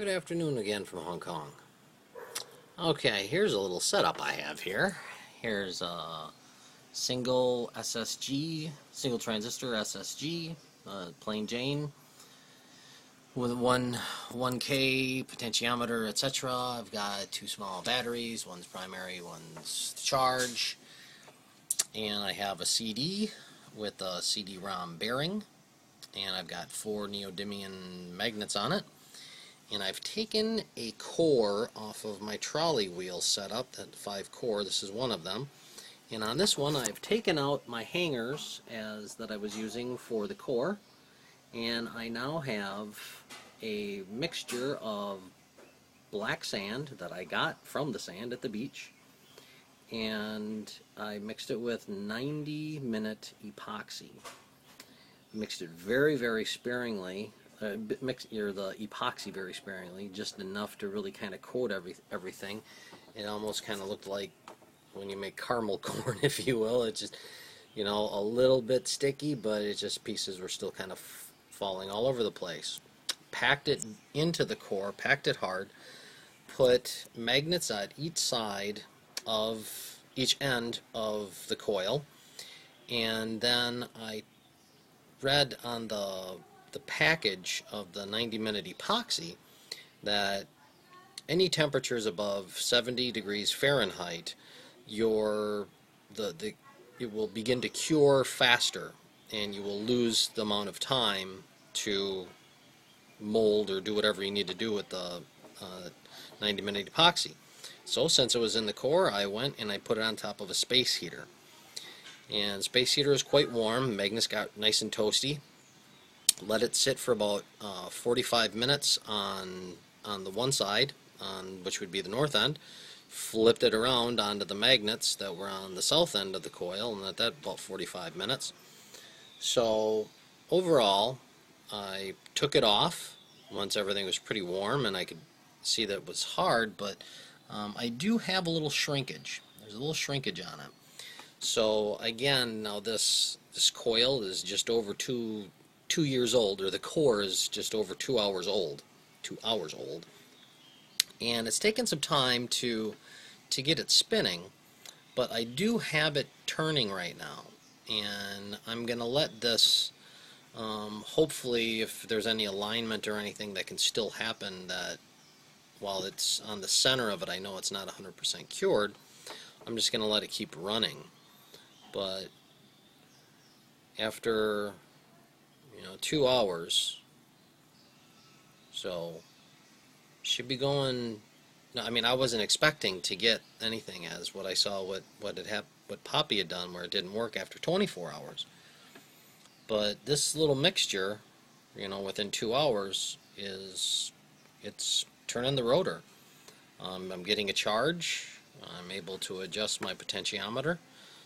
Good afternoon again from Hong Kong. Okay, here's a little setup I have here. Here's a single SSG, single transistor SSG, plain Jane, with 1K potentiometer, etc. I've got two small batteries, one's primary, one's charge, and I have a CD with a CD-ROM bearing, and I've got 4 neodymium magnets on it. And I've taken a core off of my trolley wheel setup, that 5-core, this is one of them. And on this one I've taken out my hangers that I was using for the core, and I now have a mixture of black sand that I got from the sand at the beach, and I mixed it with 90-minute epoxy. Mixed it very, very sparingly. Mix the epoxy very sparingly, just enough to really kind of coat everything. It almost kind of looked like when you make caramel corn, if you will. It's just, you know, a little bit sticky, but it's just pieces were still kind of falling all over the place. Packed it into the core, packed it hard, put magnets at each side of each end of the coil, and then I read on the package of the 90-minute epoxy that any temperatures above 70 degrees Fahrenheit, it will begin to cure faster, and you will lose the amount of time to mold or do whatever you need to do with the 90-minute epoxy. So since it was in the core, I went and I put it on top of a space heater. And space heater is quite warm. Magnets got nice and toasty. Let it sit for about 45 minutes on the one side, which would be the north end. Flipped it around onto the magnets that were on the south end of the coil, and let that about 45 minutes. So overall, I took it off once everything was pretty warm, and I could see that it was hard, but I do have a little shrinkage. There's a little shrinkage on it. So again, now this coil is just over two years old, or the core is just over 2 hours old. 2 hours old. And it's taken some time to get it spinning, but I do have it turning right now. And I'm going to let this, hopefully if there's any alignment or anything that can still happen, that while it's on the center of it, I know it's not 100% cured, I'm just going to let it keep running. But after 2 hours, so should be going. No, I mean, I wasn't expecting to get anything as what I saw what Poppy had done, where it didn't work after 24 hours. But this little mixture, within 2 hours it's turning the rotor. I'm getting a charge. I'm able to adjust my potentiometer.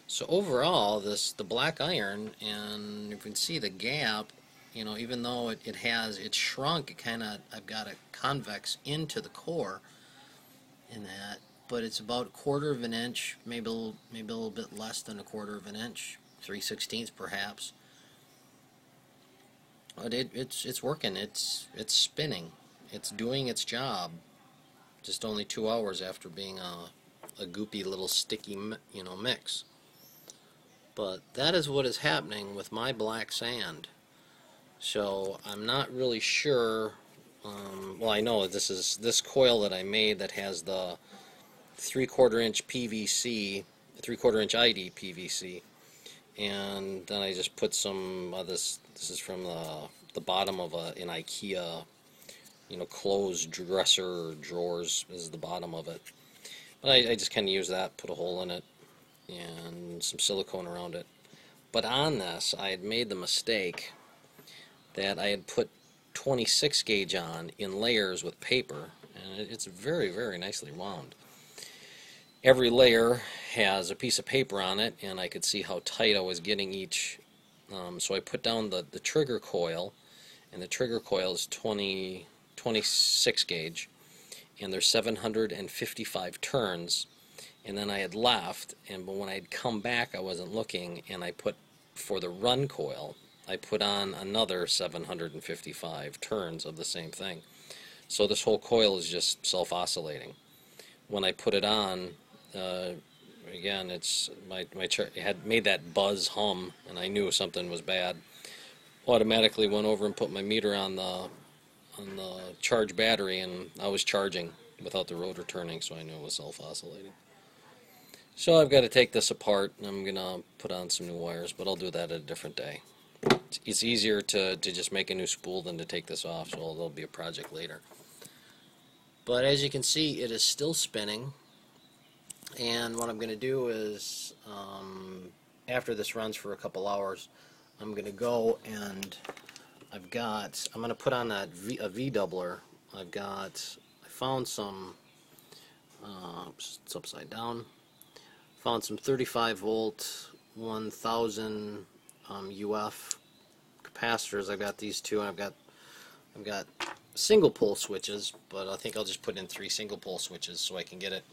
So overall, the black iron, and you can see the gap, even though it's shrunk, I've got a convex into the core in that, but it's about 1/4 of an inch, maybe a little bit less than 1/4 of an inch, 3/16 perhaps. But it's working. It's spinning. It's doing its job. Just only 2 hours after being a goopy little sticky mix. But that is what is happening with my black sand. So I'm not really sure. Well, I know this coil that I made that has the 3/4 inch PVC, 3/4 inch ID PVC, and then I just put some this is from the bottom of an IKEA, closed dresser or drawers is the bottom of it. But I just kind of use that, put a hole in it, and some silicone around it. But on this, I had made the mistake that I had put 26 gauge on in layers with paper, and it's very, very nicely wound. Every layer has a piece of paper on it, and I could see how tight I was getting each. So I put down the trigger coil, and the trigger coil is 26 gauge, and there's 755 turns. And then I had left, but when I had come back, I wasn't looking, and I put, for the run coil, I put on another 755 turns of the same thing. So this whole coil is just self-oscillating. When I put it on, again, it's it had made that buzz hum, and I knew something was bad. Automatically went over and put my meter on the charge battery, and I was charging without the rotor turning, so I knew it was self-oscillating. So I've got to take this apart, and I'm going to put on some new wires, but I'll do that at a different day. It's easier to just make a new spool than to take this off, so there'll be a project later. But as you can see, it is still spinning, and what I'm going to do is, after this runs for a couple hours, I'm going to go and I'm going to put on a V doubler. I found some, it's upside down, found some 35 volt 1000 UF capacitors. I've got these two, and I've got single pole switches, but I think I'll just put in 3 single pole switches so I can get it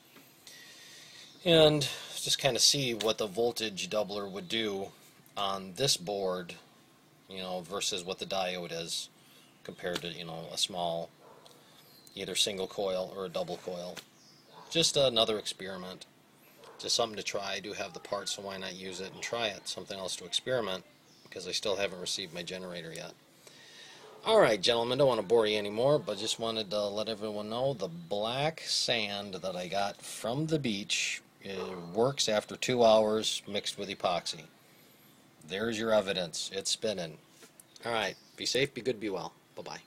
and just kind of see what the voltage doubler would do on this board, you know, versus what the diode is compared to, you know, a small either single coil or a double coil. Just another experiment, just something to try. I do have the parts, so why not use it and try it, something else to experiment, because I still haven't received my generator yet. Alright, gentlemen, don't want to bore you anymore, but just wanted to let everyone know the black sand that I got from the beach, it works after 2 hours mixed with epoxy. There's your evidence. It's spinning. Alright, be safe, be good, be well. Bye-bye.